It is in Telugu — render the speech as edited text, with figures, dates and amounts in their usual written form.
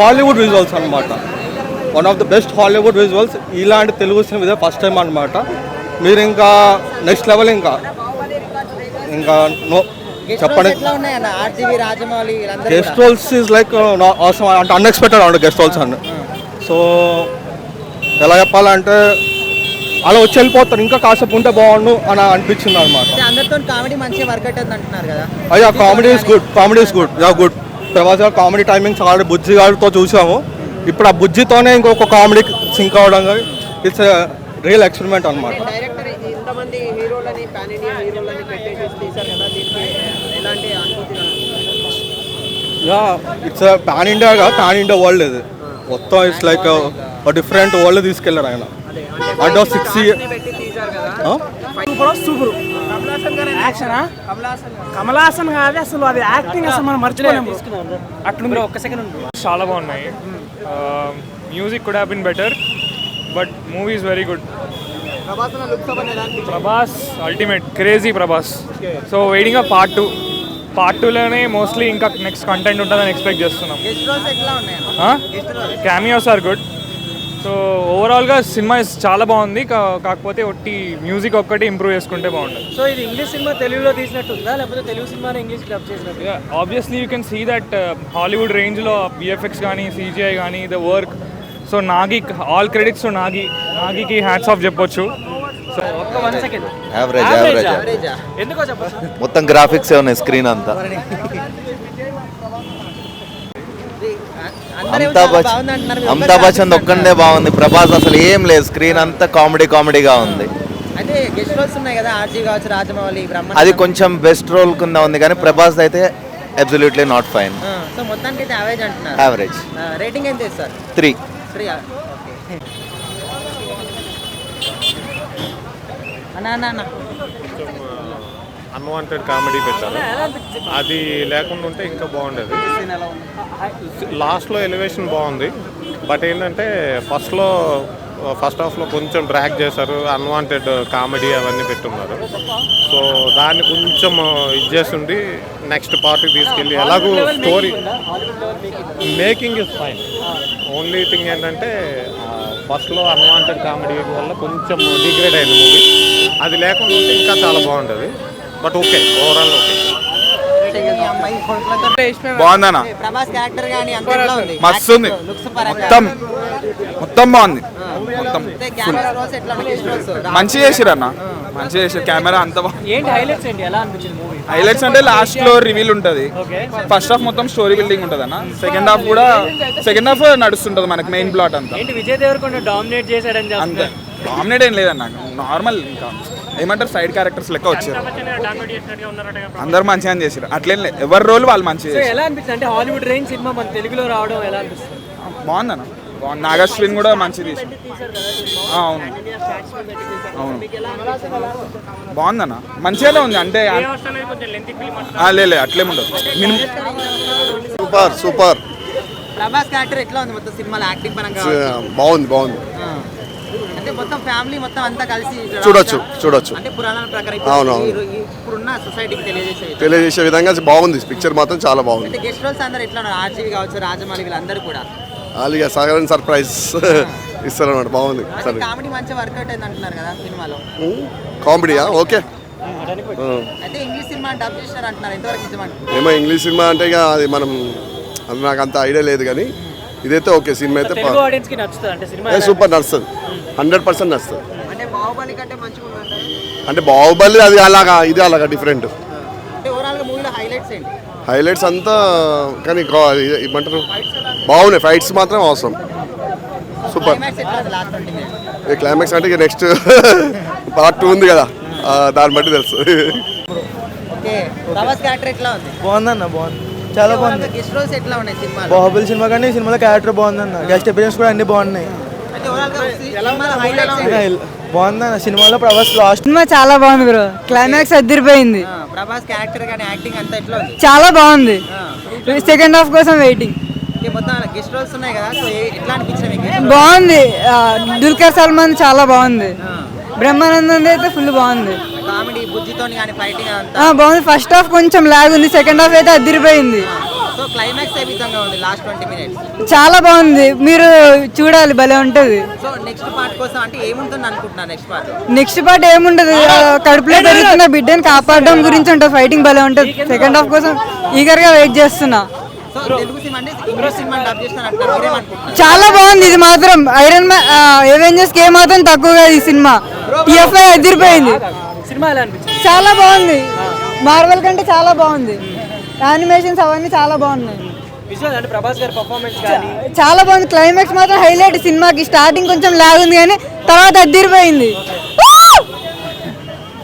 హాలీవుడ్ విజువల్స్ అనమాట. One of the best Hollywood visuals. ఇలాంటి తెలుగు సినిమా ఇదే ఫస్ట్ టైం అనమాట. మీరు ఇంకా నెక్స్ట్ లెవెల్ ఇంకా నో చెప్పండి. గెస్ట్ రోల్స్ ఈజ్ లైక్ అవసరం అంటే అన్ఎక్స్పెక్టెడ్ అంటే గెస్ట్ రోల్స్ అని. సో ఎలా చెప్పాలంటే అలా వచ్చి వెళ్ళిపోతారు, ఇంకా కాసేపు ఉంటే బాగుండు అని అనిపించింది అనమాట. అయ్యా comedy is good, comedy is good, yeah good. Prabhas గారు కామెడీ టైమింగ్స్ ఆల్రెడీ బుజ్జి గారితో చూసాము. ఇప్పుడు ఆ బుజ్జితోనే ఇంకొక కామెడీ సింక్ అవడం, ఇట్స్ రియల్ ఎక్స్పెరిమెంట్ అనమాట. యా ఇట్స్ పాన్ ఇండియాగా పాన్ ఇండియా వరల్డ్ ఇది మొత్తం. ఇట్స్ లైక్ డిఫరెంట్ వరల్డ్ తీసుకెళ్ళారు ఆయన. అంటే 6 years కమలాసన్ కాదు అసలు, అది యాక్టింగ్ అసలు మనం మర్చిపోలేము. అట్లుంది. ఒక్క సెకండ్ చాలా బాగున్నాయి. Music could have been better, but movie is very good. Prabhas ultimate, crazy Prabhas. So waiting part 2లోనే మోస్ట్లీ ఇంకా నెక్స్ట్ కంటెంట్ ఉంటుందని ఎక్స్పెక్ట్ చేస్తున్నాం. Cameos are good. సో ఓవరాల్గా సినిమా చాలా బాగుంది. కాకపోతే ఒట్టి మ్యూజిక్ ఒక్కటి ఇంప్రూవ్ చేసుకుంటే బాగుంటుంది. సో ఇది ఇంగ్లీష్ సినిమా తెలుగులో తీసినట్టుందా, లేకపోతే తెలుగు సినిమాని ఇంగ్లీష్ డబ్ చేసినట్టు? Obviously you can see that Hollywood రేంజ్లో విఎఫ్ఎక్స్ కానీ సిజిఐ కానీ the work. So Nagi, all credits to నాగికి హ్యాట్స్ ఆఫ్ చెప్పొచ్చు. సో ఒక్క 1 సెకండ్ యావరేజ్ ఎందుకో చెప్పచ్చు. మొత్తం గ్రాఫిక్స్ ఉన్నాయి స్క్రీన్ అంతా. అమితాబ్ బచ్చన్ ఒక్కడే బాగుంది. ప్రభాస్ అసలు ఏం లేదు, స్క్రీన్ అంతా కామెడీగా ఉంది. అది కొంచెం బెస్ట్ రోల్ కింద ఉంది, కానీ ప్రభాస్ అయితే absolutely not fine. Average. Rating ఎంత ఇస్తారు? 3. అన్వాంటెడ్ కామెడీ పెట్టారు, అది లేకుండా ఉంటే ఇంకా బాగుండేది. లాస్ట్లో ఎలివేషన్ బాగుంది, బట్ ఏంటంటే ఫస్ట్ హాఫ్లో కొంచెం డ్రాగ్ చేశారు. అన్వాంటెడ్ కామెడీ అవన్నీ పెట్టున్నారు. సో దాన్ని కొంచెం ఇది చేస్తుండి నెక్స్ట్ పార్ట్కి తీసుకెళ్ళి ఎలాగూ story making is fine. Only thing ఏంటంటే ఫస్ట్లో అన్వాంటెడ్ కామెడీ వల్ల కొంచెం డిగ్రేడ్ అయింది మూవీ. అది లేకుండా ఉంటే ఇంకా చాలా బాగుంటుంది. But okay, overall okay. బాగుందన్న, మస్తు ఉంది, మొత్తం బాగుంది. మొత్తం మంచిగా చేసిరన్న, మంచిగా చేసారు. కెమెరా అంతా హైలైట్స్ అంటే లాస్ట్ లో రివీల్ ఉంటుంది. ఫస్ట్ హాఫ్ మొత్తం స్టోరీ బిల్డింగ్ ఉంటుంది అన్న. సెకండ్ హాఫ్ నడుస్తుంటది మనకి మెయిన్ ప్లాట్ అంతా. విజయ్ దేవరకొండ డామినేట్ చేశాడని అంతే, డామినేట్ ఏం లేదన్న, నార్మల్. ఇంకా ఏమంటారు, సైడ్ క్యారెక్టర్స్ లెక్క వచ్చారు. అందరు మంచిగా చేసారు, అట్లేం లేదు, ఎవరి రోల్ వాళ్ళు మంచిగా. ఎలా అనిపిస్తుంది అంటే హాలీవుడ్ రేంజ్ సినిమా మన తెలుగులో రావడం ఎలా అనిపిస్తుంది? బాగుందన్న, బాగుంది. నాగశ్విన్ కూడా మంచిది. అవును బాగుందన్న, మంచిగానే ఉంది. అంటే లేదు అట్లేముండదు. సూపర్. ప్రభాస్ క్యారెక్టర్ ఎట్లా ఉంది మొత్తం సినిమాలో? యాక్టింగ్ పరంగా బాగుంది. అంటే మొత్తం ఫ్యామిలీ మొత్తం అంతా కలిసి చూడొచ్చు. అంటే పురాణాల ప్రకారం ఇప్పుడున్న సొసైటీకి తెలియజేసే విధంగా బాగుంది. పిక్చర్ మాత్రం చాలా బాగుంది. అంటే గెస్ట్ రోల్స్ అందరూ ఎట్లా ఉన్నారు? ఆర్జీవి కావచ్చు, రాజమౌళి, వీళ్ళందరూ కూడా సగం సర్ప్రైజ్ ఇస్తారు అన్నమాట. బాగుంది. కామెడీ మంచిగా వర్కౌట్ అయింది అంటున్నారు కదా సినిమాలో. కామెడీయా? ఓకే. అయితే ఇంగ్లీష్ సినిమా డబ్ చేసినారు అంటున్నారు, ఎంతవరకు నిజమంటారు? ఏమో ఇంగ్లీష్ సినిమా అంటే ఇక అది నాకు అంత ఐడియా లేదు, కానీ ఇదైతే ఓకే. సినిమా అయితే సూపర్, నడుస్తుంది. 100% నడుస్తుంది. అంటే బాహుబలి కంటే మంచిగా ఉందంటారు? అంటే బాహుబలి అది అలాగా, ఇది అలాగా డిఫరెంట్. అంటే ఓవరాల్గా మూవీలో హైలైట్స్ ఏంటి? హైలైట్స్ అంతా కానీ ఏమంటారు, బాగున్నాయి. ఫైట్స్ మాత్రం అవసరం. సూపర్. క్లైమాక్స్ అంటే ఇక నెక్స్ట్ పార్ట్ 2 ఉంది కదా, దాన్ని బట్టి తెలుసు. బాగుందన్న, బాగుంది, చాలా బాగుంది. గెస్ట్ రోల్స్ ఎట్లా ఉన్నాయి సినిమా? బాహుబలి సినిమా కానీ సినిమాలో క్యారెక్టర్ బాగుందన్న, గెస్ట్ అపియరెన్స్ కూడా అన్ని బాగున్నాయి. బాగుందన్న సినిమాలో ప్రభాస్ లాస్ట్ సినిమా చాలా బాగుంది బ్రో. క్లైమాక్స్ అదిరిపోయింది. ప్రభాస్ క్యారెక్టర్ కానీ యాక్టింగ్ అంతా ఎట్లా ఉంది? చాలా బాగుంది. సెకండ్ హాఫ్ కోసం వెయిటింగ్. మొత్తం గెస్ట్ రోల్స్ ఉన్నాయి కదా, సో ఎట్లా అనిపించింది? బాగుంది. దుల్కర్ సల్మాన్ చాలా బాగుంది. బ్రహ్మానందం అయితే ఫుల్ బాగుంది. కామెడీ బుజ్జితో కానీ ఫైటింగ్ బాగుంది. ఫస్ట్ హాఫ్ కొంచెం లాగ్ ఉంది, సెకండ్ హాఫ్ అయితే అదిరిపోయింది. సో క్లైమాక్స్ ఏ విధంగా ఉంది లాస్ట్ 20 మినిట్స్? చాలా బాగుంది, మీరు చూడాలి, భలే ఉంటుంది. సో నెక్స్ట్ పార్ట్ కోసం అంటే ఏముంటుంది అనుకుంటున్నారు నెక్స్ట్ పార్ట్? నెక్స్ట్ పార్ట్ ఏముండదు, కడుపులో పెరుగుతున్న బిడ్డని కాపాడడం గురించి ఉంటుంది, ఫైటింగ్ భలే ఉంటుంది. సెకండ్ హాఫ్ కోసం ఈగర్ గా వెయిట్ చేస్తున్నా. సో తెలుగు సినిమా అంటే ఇంగ్లీష్ సినిమా డబ్ చేస్తారు అంటారు, మీరేమనుకుంటున్నారు? చాలా బాగుంది ఇది మాత్రం. ఐరన్ మ్యాన్ ఎవెంజర్స్ కి మాత్రం తక్కువగా ఈ సినిమా. టిఎఫ్ఐ ఎదిరిపోయింది. సినిమా ఎలా అనిపించింది? చాలా బాగుంది, మార్వెల్ కంటే చాలా బాగుంది. యానిమేషన్స్ అవన్నీ చాలా బాగున్నాయి. విజువల్ అంటే ప్రభాస్ గారి పర్ఫార్మెన్స్ కానీ చాలా బాగుంది. క్లైమాక్స్ మాత్రం హైలైట్ సినిమాకి. స్టార్టింగ్ కొంచెం లాగ్ ఉంది కానీ తర్వాత అదిరిపోయింది.